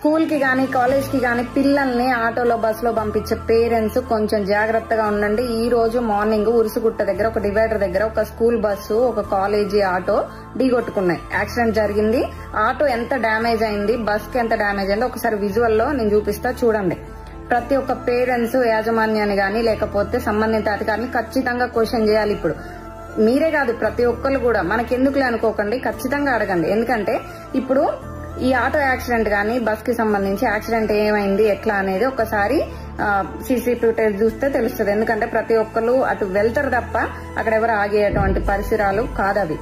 School కి గానీ college కి గానీ పిల్లల్ని ఆటోలో బస్సులో పంపించే పేరెంట్స్ కొంచెం జాగ్రత్తగా ఉండండి. ఈ రోజు మార్నింగ్ ఉరుసుగుట్ట దగ్గర ఒక డివైడర్ దగ్గర ఒక స్కూల్ బస్సు ఒక కాలేజీ ఆటో ఢీకొట్టుకున్నాయి. యాక్సిడెంట్ జరిగింది. ఆటో ఎంత డ్యామేజ్ అయింది, బస్ కి ఎంత డ్యామేజ్ అయిందో ఒకసారి విజువల్ లో నేను చూపిస్తా చూడండి. ప్రతి ఒక్క పేరెంట్స్ యాజమాన్యాన్ని గానీ లేకపోతే సంబంధిత అధికారిని ఖచ్చితంగా క్వశ్చన్ చేయాలి. ఇప్పుడు మీరే కాదు ప్రతి ఒక్కరు కూడా మనకెందుకులే అనుకోకండి, ఖచ్చితంగా అడగండి. ఎందుకంటే ఇప్పుడు ఈ ఆటో యాక్సిడెంట్ గానీ బస్ కి సంబంధించి యాక్సిడెంట్ ఏమైంది ఎట్లా అనేది ఒకసారి సీసీ ఫుటేజ్ చూస్తే తెలుస్తుంది. ఎందుకంటే ప్రతి ఒక్కరు అటు వెళ్తారు తప్ప అక్కడ ఎవరు ఆగేటువంటి పరిసరాలు కాదవి.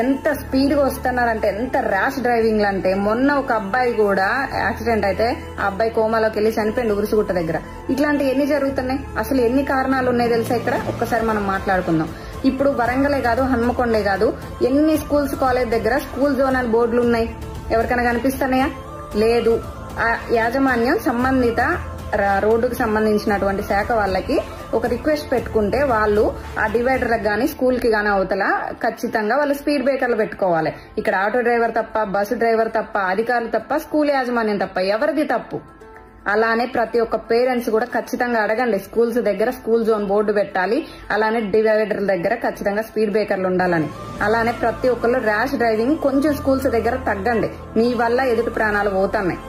ఎంత స్పీడ్ గా వస్తున్నారంటే, ఎంత ర్యాష్ డ్రైవింగ్ అంటే, మొన్న ఒక అబ్బాయి కూడా యాక్సిడెంట్ అయితే ఆ అబ్బాయి కోమాలోకి వెళ్లి చనిపోయింది ఉరుసుగుట్ట దగ్గర. ఇట్లాంటి ఎన్ని జరుగుతున్నాయి, అసలు ఎన్ని కారణాలు ఉన్నాయి తెలుసా ఇక్కడ? ఒక్కసారి మనం మాట్లాడుకుందాం. ఇప్పుడు వరంగలే కాదు హన్మకొండే కాదు, ఎన్ని స్కూల్స్ కాలేజ్ దగ్గర స్కూల్ జోన్ అని బోర్డులు ఉన్నాయి, ఎవరికైనా కనిపిస్తున్నాయా? లేదు. ఆ యాజమాన్యం సంబంధిత రోడ్డుకు సంబంధించినటువంటి శాఖ వాళ్ళకి ఒక రిక్వెస్ట్ పెట్టుకుంటే వాళ్ళు ఆ డివైడర్లకు గానీ స్కూల్ కి గానీ అవతల ఖచ్చితంగా వాళ్ళు స్పీడ్ బ్రేకర్లు పెట్టుకోవాలి. ఇక్కడ ఆటో డ్రైవర్ తప్ప, బస్సు డ్రైవర్ తప్ప, అధికారులు తప్ప, స్కూల్ యాజమాన్యం తప్ప ఎవరిది తప్పు? అలానే ప్రతి ఒక్క పేరెంట్స్ కూడా ఖచ్చితంగా అడగండి. స్కూల్స్ దగ్గర స్కూల్ జోన్ బోర్డు పెట్టాలి, అలానే డివైడర్ల దగ్గర ఖచ్చితంగా స్పీడ్ బ్రేకర్లు ఉండాలని. అలానే ప్రతి ఒక్కరు ర్యాష్ డ్రైవింగ్ కొంచెం స్కూల్స్ దగ్గర తగ్గండి. మీ వల్ల ఎదుటి ప్రాణాలు పోతున్నాయి.